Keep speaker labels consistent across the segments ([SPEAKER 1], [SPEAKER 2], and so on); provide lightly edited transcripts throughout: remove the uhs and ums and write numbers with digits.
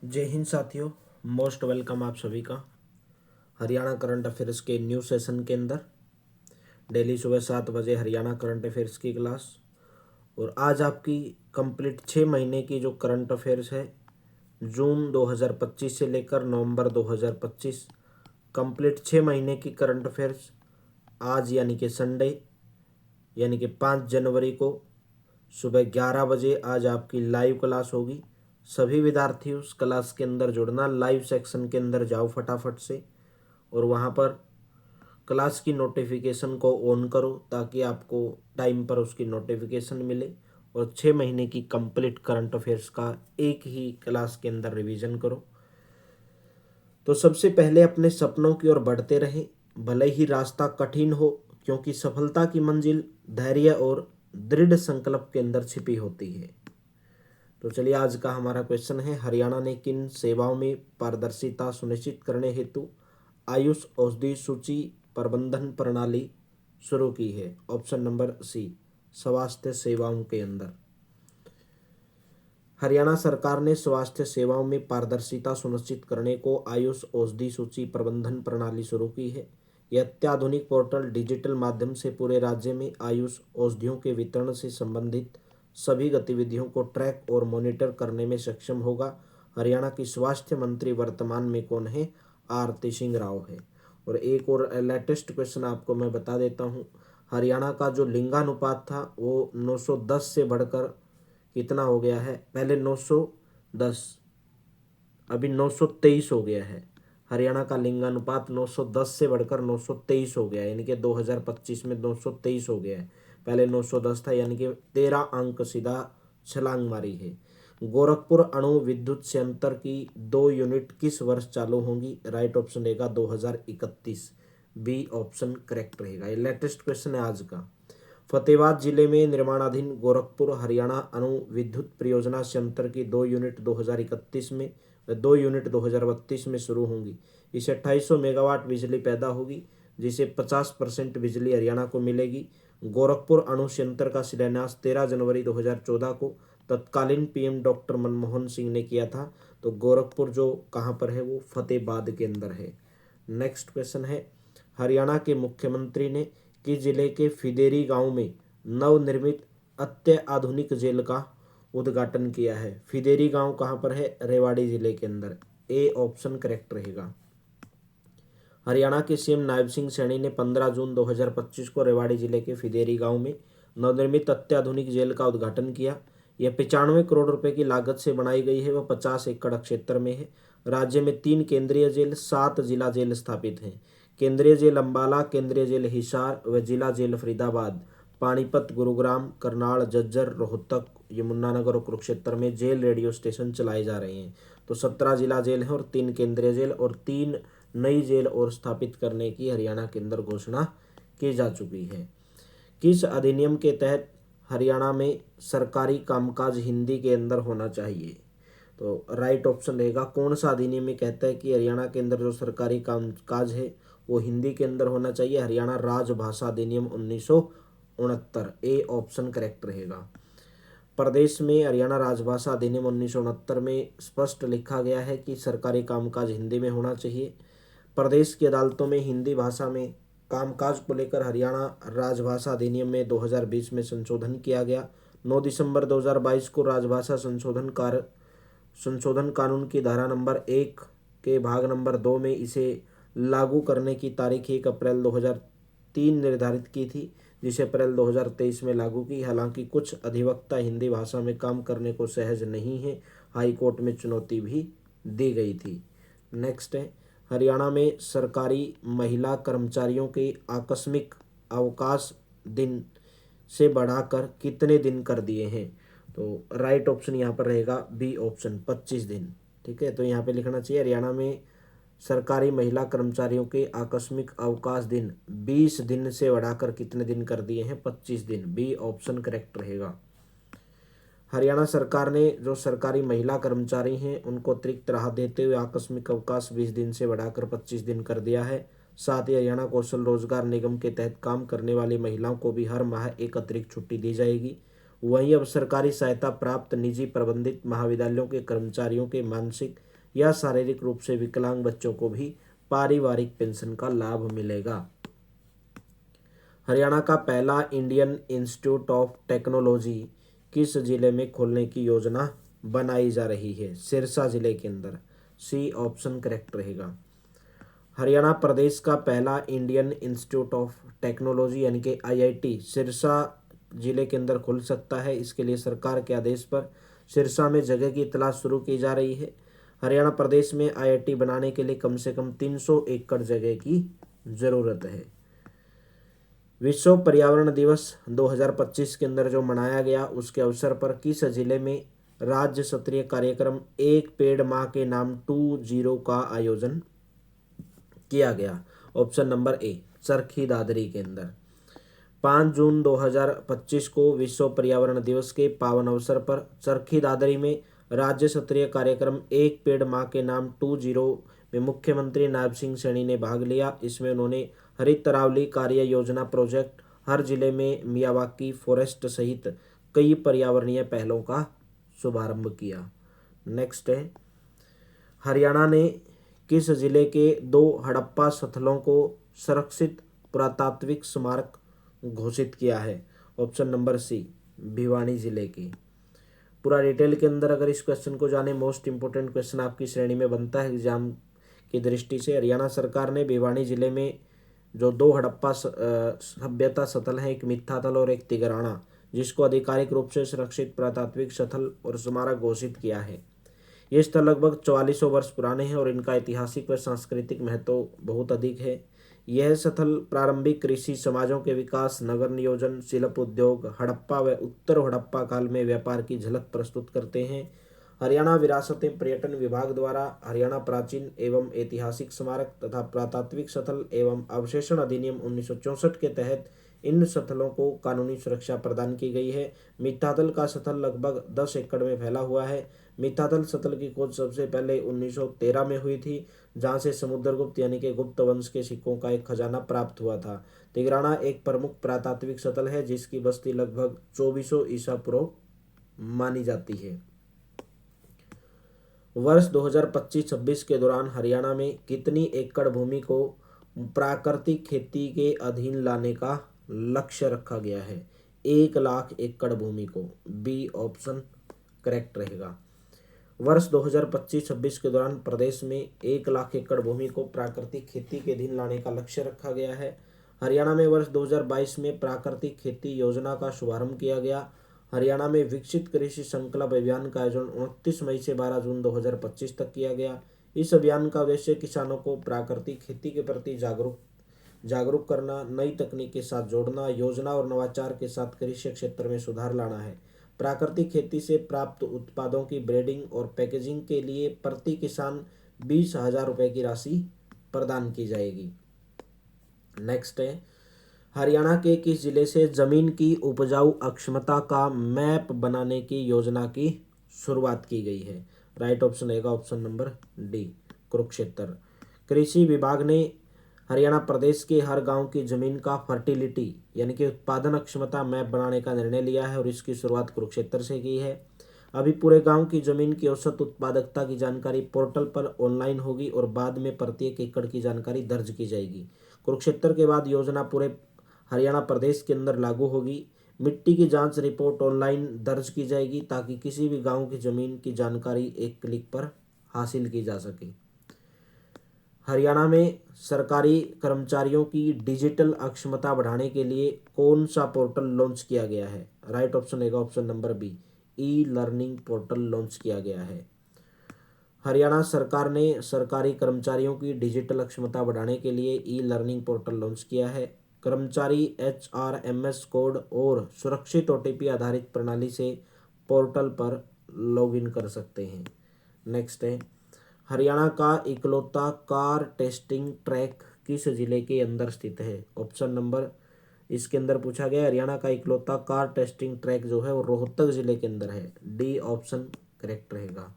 [SPEAKER 1] जय हिंद साथियों, most welcome आप सभी का हरियाणा करंट अफेयर्स के न्यू सेशन के अंदर। डेली सुबह 7 बजे हरियाणा करंट अफेयर्स की क्लास। और आज आपकी कंप्लीट 6 महीने की जो करंट अफेयर्स है, जून 2025 से लेकर नवंबर 2025, कंप्लीट 6 महीने की करंट अफेयर्स आज यानी कि संडे यानी कि 5 जनवरी को सुबह 11 बजे आज आपकी लाइव क्लास होगी। सभी विद्यार्थी उस क्लास के अंदर जुड़ना, लाइव सेक्शन के अंदर जाओ फटाफट से और वहाँ पर क्लास की नोटिफिकेशन को ऑन करो ताकि आपको टाइम पर उसकी नोटिफिकेशन मिले और 6 महीने की कंप्लीट करंट अफेयर्स का एक ही क्लास के अंदर रिवीजन करो। तो सबसे पहले अपने सपनों की ओर बढ़ते रहें, भले ही रास्ता कठिन हो, क्योंकि सफलता की मंजिल धैर्य और दृढ़ संकल्प के अंदर छिपी होती है। तो चलिए, आज का हमारा क्वेश्चन है, हरियाणा ने किन सेवाओं में पारदर्शिता सुनिश्चित करने हेतु आयुष औषधि सूची प्रबंधन प्रणाली शुरू की है? ऑप्शन नंबर सी, स्वास्थ्य सेवाओं के अंदर। हरियाणा सरकार ने स्वास्थ्य सेवाओं में पारदर्शिता सुनिश्चित करने को आयुष औषधि सूची प्रबंधन प्रणाली शुरू की है। यह अत्याधुनिक पोर्टल डिजिटल माध्यम से पूरे राज्य में आयुष औषधियों के वितरण से संबंधित सभी गतिविधियों को ट्रैक और मॉनिटर करने में सक्षम होगा। हरियाणा की स्वास्थ्य मंत्री वर्तमान में कौन है? आरती सिंह राव है। और एक और लेटेस्ट क्वेश्चन आपको मैं बता देता हूँ, हरियाणा का जो लिंगानुपात था वो 910 से बढ़कर कितना हो गया है? पहले 910, अभी 923 हो गया है। हरियाणा का लिंगानुपात 910 से बढ़कर 923 हो गया है, यानी कि 2025 में 923 हो गया है। पहले 910 था, यानी कि 13 अंक सीधा छलांग मारी है। गोरखपुर अणु विद्युत संयंत्र की 2 यूनिट किस वर्ष चालू होंगी? राइट ऑप्शन रहेगा 2031, बी ऑप्शन करेक्ट रहेगा। ये लेटेस्ट क्वेश्चन है आज का। फतेहाबाद जिले में निर्माणाधीन गोरखपुर हरियाणा अणु विद्युत परियोजना संयंत्र की 2 यूनिट 2031 में व 2 यूनिट 2032 में शुरू होंगी। इससे 2800 मेगावाट बिजली पैदा होगी, जिसे 50% बिजली हरियाणा को मिलेगी। गोरखपुर अणु संयंत्र का शिलान्यास 13 जनवरी 2014 को तत्कालीन पीएम डॉक्टर मनमोहन सिंह ने किया था। तो गोरखपुर जो कहाँ पर है? वो फतेहाबाद के अंदर है। नेक्स्ट क्वेश्चन है, हरियाणा के मुख्यमंत्री ने किस जिले के फिदेरी गांव में नवनिर्मित अत्याधुनिक जेल का उद्घाटन किया है? फिदेरी गांव कहाँ पर है? रेवाड़ी जिले के अंदर, ए ऑप्शन करेक्ट रहेगा। हरियाणा के सीएम नायब सिंह सैनी ने 15 जून 2025 को रेवाड़ी जिले के फिदेरी गांव में नवनिर्मित अत्याधुनिक जेल का उद्घाटन किया। यह 95 करोड़ रुपए की लागत से बनाई गई है, वह 50 एकड़ क्षेत्र में है। राज्य में 3 केंद्रीय जेल, 7 जिला जेल स्थापित हैं। केंद्रीय जेल अम्बाला, केंद्रीय जेल हिसार व जिला जेल फरीदाबाद, पानीपत, गुरुग्राम, करनाल, झज्जर, रोहतक, यमुनानगर और कुरुक्षेत्र में जेल रेडियो स्टेशन चलाए जा रहे हैं। तो 17 जिला जेल हैं और 3 केंद्रीय जेल और 3 नई जेल और स्थापित करने की हरियाणा के अंदर घोषणा की जा चुकी है। किस अधिनियम के तहत हरियाणा में सरकारी कामकाज हिंदी के अंदर होना चाहिए? तो राइट ऑप्शन रहेगा, कौन सा अधिनियम में कहता है कि हरियाणा के अंदर जो सरकारी कामकाज है वो हिंदी के अंदर होना चाहिए? हरियाणा राजभाषा अधिनियम 1969, ए ऑप्शन करेक्ट रहेगा। प्रदेश में हरियाणा राजभाषा अधिनियम 1969 में स्पष्ट लिखा गया है कि सरकारी कामकाज हिंदी में होना चाहिए। प्रदेश की अदालतों में हिंदी भाषा में कामकाज को लेकर हरियाणा राजभाषा अधिनियम में 2020 में संशोधन किया गया। 9 दिसंबर 2022 को राजभाषा संशोधन कानून की धारा नंबर 1 के भाग नंबर 2 में इसे लागू करने की तारीख 1 अप्रैल 2003 निर्धारित की थी, जिसे अप्रैल 2023 में लागू की। हालांकि कुछ अधिवक्ता हिंदी भाषा में काम करने को सहज नहीं है, हाई कोर्ट में चुनौती भी दी गई थी। नेक्स्ट है, हरियाणा में सरकारी महिला कर्मचारियों के आकस्मिक अवकाश दिन से बढ़ाकर कितने दिन कर दिए हैं? तो राइट ऑप्शन यहाँ पर रहेगा बी ऑप्शन, 25 दिन। ठीक है, तो यहाँ पे लिखना चाहिए हरियाणा में सरकारी महिला कर्मचारियों के आकस्मिक अवकाश दिन 20 दिन से बढ़ाकर कितने दिन कर दिए हैं? 25 दिन, बी ऑप्शन करेक्ट रहेगा। हरियाणा सरकार ने जो सरकारी महिला कर्मचारी हैं उनको अतिरिक्त राहत देते हुए आकस्मिक अवकाश 20 दिन से बढ़ाकर 25 दिन कर दिया है। साथ ही हरियाणा कौशल रोजगार निगम के तहत काम करने वाली महिलाओं को भी हर माह एक अतिरिक्त छुट्टी दी जाएगी। वहीं अब सरकारी सहायता प्राप्त निजी प्रबंधित महाविद्यालयों के कर्मचारियों के मानसिक या शारीरिक रूप से विकलांग बच्चों को भी पारिवारिक पेंशन का लाभ मिलेगा। हरियाणा का पहला इंडियन इंस्टीट्यूट ऑफ टेक्नोलॉजी किस जिले में खोलने की योजना बनाई जा रही है? सिरसा जिले के अंदर। सी ऑप्शन करेक्ट रहेगा। हरियाणा प्रदेश का पहला इंडियन इंस्टीट्यूट ऑफ टेक्नोलॉजी यानी कि आईआईटी सिरसा जिले के अंदर खुल सकता है। इसके लिए सरकार के आदेश पर सिरसा में जगह की तलाश शुरू की जा रही है। हरियाणा प्रदेश में आईआईटी बनाने के लिए कम से कम 300 एकड़ जगह की जरूरत है। विश्व पर्यावरण दिवस 2025 के अंदर जो मनाया गया, उसके अवसर पर किस जिले में राज्य स्तरीय कार्यक्रम एक पेड़ माह के नाम 20 का आयोजन किया गया? Option number A Charkhi Dadri के अंदर। 5 जून 2025 को विश्व पर्यावरण दिवस के पावन अवसर पर चरखी दादरी में राज्य स्तरीय कार्यक्रम एक पेड़ माह के नाम 20 में मुख्यमंत्री नायब सिंह सैनी ने भाग लिया। इसमें उन्होंने हरित तरावली कार्य योजना प्रोजेक्ट, हर जिले में मियावाकी फॉरेस्ट सहित कई पर्यावरणीय पहलों का शुभारंभ किया। नेक्स्ट है, हरियाणा ने किस जिले के 2 हड़प्पा स्थलों को संरक्षित पुरातात्विक स्मारक घोषित किया है? ऑप्शन नंबर सी भिवानी जिले के। पूरा डिटेल के अंदर अगर इस क्वेश्चन को जाने, मोस्ट इंपोर्टेंट क्वेश्चन आपकी श्रेणी में बनता है एग्जाम की दृष्टि से। हरियाणा सरकार ने भिवानी जिले में जो 2 हड़प्पा सभ्यता स्थल हैं, एक मिथ्यातल और एक तिगराना, जिसको आधिकारिक रूप से सुरक्षित पुरातात्विक स्थल और स्मारक घोषित किया है। ये स्थल लगभग 4400 वर्ष पुराने हैं और इनका ऐतिहासिक व सांस्कृतिक महत्व बहुत अधिक है। यह स्थल प्रारंभिक कृषि समाजों के विकास, नगर नियोजन, शिल्प उद्योग, हड़प्पा व उत्तर हड़प्पा काल में व्यापार की झलक प्रस्तुत करते हैं। हरियाणा विरासत एवं पर्यटन विभाग द्वारा हरियाणा प्राचीन एवं ऐतिहासिक स्मारक तथा पुरातात्विक स्थल एवं अवशेषण अधिनियम 1964 के तहत इन स्थलों को कानूनी सुरक्षा प्रदान की गई है। मिथ्यातल का स्थल लगभग 10 एकड़ में फैला हुआ है। मिथ्यातल स्थल की खोज सबसे पहले 1913 में हुई थी, जहां से समुद्रगुप्त यानी कि गुप्त वंश के सिक्कों का एक खजाना प्राप्त हुआ था। तिगराना एक प्रमुख पुरातात्विक स्थल है जिसकी बस्ती लगभग 2400 ईसा पूर्व मानी जाती है। वर्ष 2025-26 के दौरान हरियाणा में कितनी एकड़ भूमि को प्राकृतिक खेती के अधीन लाने का लक्ष्य रखा गया है? 1 लाख एकड़ भूमि को। बी ऑप्शन करेक्ट रहेगा। वर्ष 2025-26 के दौरान प्रदेश में 1 लाख एकड़ भूमि को प्राकृतिक खेती के अधीन लाने का लक्ष्य रखा गया है। हरियाणा में वर्ष 2022 में प्राकृतिक खेती योजना का शुभारंभ किया गया। हरियाणा में विकसित कृषि संकल्प अभियान का आयोजन 29 मई से 12 जून 2025 तक किया गया। इस अभियान का उद्देश्य किसानों को प्राकृतिक खेती के प्रति जागरूक करना, नई तकनीक के साथ जोड़ना, योजना और नवाचार के साथ कृषि क्षेत्र में सुधार लाना है। प्राकृतिक खेती से प्राप्त उत्पादों की ब्रीडिंग और पैकेजिंग के लिए प्रति किसान 20,000 रुपये की राशि प्रदान की जाएगी। नेक्स्ट है, हरियाणा के किस जिले से जमीन की उपजाऊ अक्षमता का मैप बनाने की योजना की शुरुआत की गई है? राइट ऑप्शन रहेगा ऑप्शन नंबर डी कुरुक्षेत्र। कृषि विभाग ने हरियाणा प्रदेश के हर गांव की जमीन का फर्टिलिटी यानी कि उत्पादन क्षमता मैप बनाने का निर्णय लिया है और इसकी शुरुआत कुरुक्षेत्र से की है। अभी पूरे गांव की जमीन की औसत उत्पादकता की जानकारी पोर्टल पर ऑनलाइन होगी और बाद में प्रत्येक एकड़ की जानकारी दर्ज की जाएगी। कुरुक्षेत्र के बाद योजना पूरे हरियाणा प्रदेश के अंदर लागू होगी। मिट्टी की जांच रिपोर्ट ऑनलाइन दर्ज की जाएगी ताकि किसी भी गांव की जमीन की जानकारी एक क्लिक पर हासिल की जा सके। हरियाणा में सरकारी कर्मचारियों की डिजिटल अक्षमता बढ़ाने के लिए कौन सा पोर्टल लॉन्च किया गया है? राइट ऑप्शन रहेगा option number B e-learning portal launch किया गया है। हरियाणा सरकार ने सरकारी कर्मचारियों की डिजिटल अक्षमता बढ़ाने के लिए ई लर्निंग पोर्टल लॉन्च किया है। कर्मचारी HRMS कोड और सुरक्षित OTP आधारित प्रणाली से पोर्टल पर लॉगिन कर सकते हैं। नेक्स्ट है, हरियाणा का इकलौता कार टेस्टिंग ट्रैक किस जिले के अंदर स्थित है? ऑप्शन नंबर इसके अंदर पूछा गया हरियाणा का इकलौता कार टेस्टिंग ट्रैक जो है वो रोहतक जिले के अंदर है। डी ऑप्शन करेक्ट रहेगा।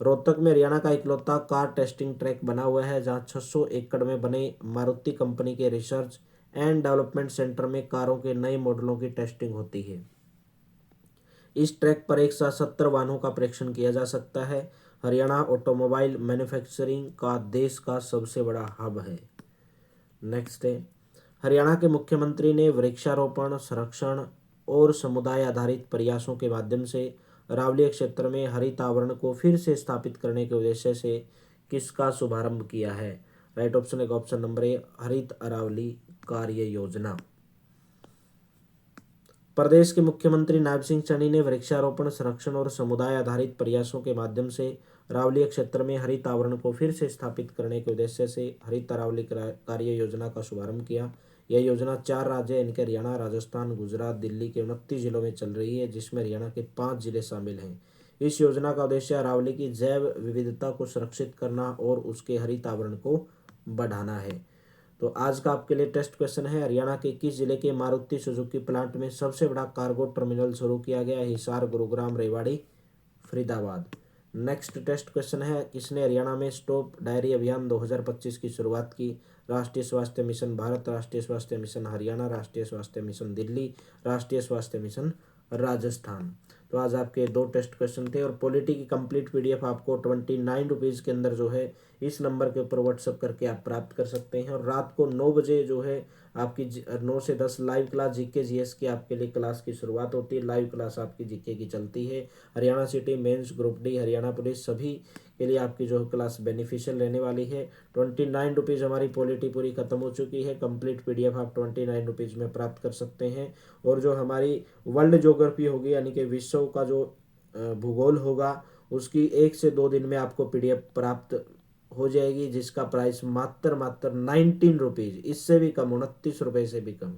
[SPEAKER 1] रोहतक में हरियाणा का इकलौता कार टेस्टिंग ट्रैक बना हुआ है, जहां 600 एकड़ में बने मारुति कंपनी के रिसर्च एंड डेवलपमेंट सेंटर में कारों के नए मॉडलों की टेस्टिंग होती है। इस ट्रैक पर एक साथ 70 वाहनों का परीक्षण किया जा सकता है। हरियाणा ऑटोमोबाइल मैन्युफैक्चरिंग का देश का सबसे बड़ा हब है। नेक्स्ट है, हरियाणा के मुख्यमंत्री ने वृक्षारोपण, संरक्षण और समुदाय आधारित प्रयासों के माध्यम से अरावली क्षेत्र में हरित आवरण को फिर से स्थापित करने के उद्देश्य से किसका शुभारंभ किया है? राइट ऑप्शन है ऑप्शन नंबर ए, हरित अरावली कार्य योजना। प्रदेश के मुख्यमंत्री नायब सिंह सैनी ने वृक्षारोपण, संरक्षण और समुदाय आधारित प्रयासों के माध्यम से अरावली क्षेत्र में हरित आवरण को फिर से स्थापित करने के उद्देश्य से हरित अरावली कार्य योजना का शुभारंभ किया। यह योजना 4 राज्य यानी कि हरियाणा, राजस्थान, गुजरात, दिल्ली के 29 जिलों में चल रही है, जिसमें हरियाणा के 5 जिले शामिल हैं। इस योजना का उद्देश्य अरावली की जैव विविधता को सुरक्षित करना और उसके हरित आवरण को बढ़ाना है। तो आज का आपके लिए टेस्ट क्वेश्चन है, हरियाणा के किस जिले के मारुति सुजुकी प्लांट में सबसे बड़ा कार्गो टर्मिनल शुरू किया गया? Hisar, Gurugram, Rewari, Faridabad. Next test question है, किसने हरियाणा में स्टॉप डायरी अभियान 2025 की शुरुआत की? राष्ट्रीय स्वास्थ्य मिशन भारत, राष्ट्रीय स्वास्थ्य मिशन हरियाणा, राष्ट्रीय स्वास्थ्य मिशन दिल्ली, राष्ट्रीय स्वास्थ्य मिशन राजस्थान। तो आज आपके 2 टेस्ट क्वेश्चन थे और पॉलिटी की कंप्लीट पीडीएफ आपको 29 रुपीज़ के अंदर जो है इस नंबर के ऊपर व्हाट्सअप करके आप प्राप्त कर सकते हैं। और रात को 9 बजे जो है आपकी 9 से 10 लाइव क्लास जीके जीएस की आपके लिए क्लास की शुरुआत होती है। लाइव क्लास आपकी जीके की चलती है। Haryana city mains, group D, Haryana police सभी के लिए आपकी जो क्लास बेनिफिशियल रहने वाली है। 29 रुपीज़ हमारी पॉलिटी पूरी खत्म हो चुकी है। कंप्लीट पीडीएफ आप 29 रुपीज़ में प्राप्त कर सकते हैं। और जो हमारी वर्ल्ड ज्योग्राफी होगी यानी कि विश्व का जो भूगोल होगा उसकी 1 से 2 दिन में आपको पीडीएफ प्राप्त हो जाएगी, जिसका प्राइस मात्र 19 रुपीज़, इससे भी कम, 29 रुपये से भी कम।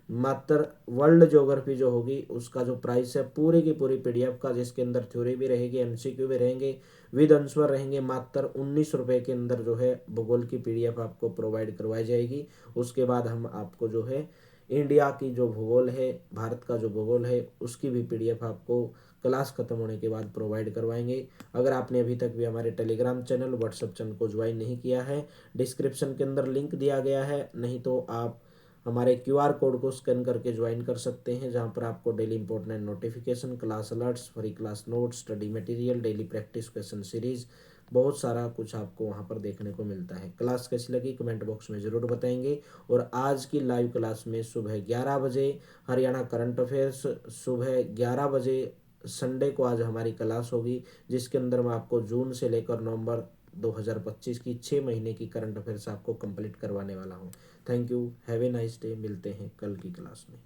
[SPEAKER 1] मात्र वर्ल्ड ज्योग्राफी जो होगी उसका जो प्राइस है पूरी की पूरी पीडीएफ का, जिसके अंदर थ्योरी भी रहेगी, एमसीक्यू भी रहेंगे, विद आंसर रहेंगे, मात्र 19 रुपये के अंदर जो है भूगोल की पीडीएफ आपको प्रोवाइड करवाई जाएगी। उसके बाद हम आपको जो है इंडिया की जो भूगोल है, भारत का जो भूगोल है, उसकी भी पीडीएफ आपको क्लास खत्म होने के बाद प्रोवाइड करवाएंगे। अगर आपने अभी तक भी हमारे टेलीग्राम चैनल, व्हाट्सएप चैनल को ज्वाइन नहीं किया है, डिस्क्रिप्शन के अंदर लिंक दिया गया है, नहीं तो आप हमारे क्यूआर कोड को स्कैन करके ज्वाइन कर सकते हैं, जहां पर आपको daily important notification, class alerts, free class notes, study material, daily practice question series, बहुत सारा कुछ आपको वहां पर देखने को मिलता है। क्लास कैसी लगी कमेंट बॉक्स में ज़रूर बताएंगे। और आज की लाइव क्लास में सुबह 11 बजे हरियाणा करंट अफेयर्स, सुबह 11 बजे संडे को आज हमारी क्लास होगी, जिसके अंदर मैं आपको जून से लेकर नवंबर 2025 की 6 महीने की करंट अफेयर्स आपको कंप्लीट करवाने वाला हूँ। Thank you, have a nice day. मिलते हैं कल की क्लास में।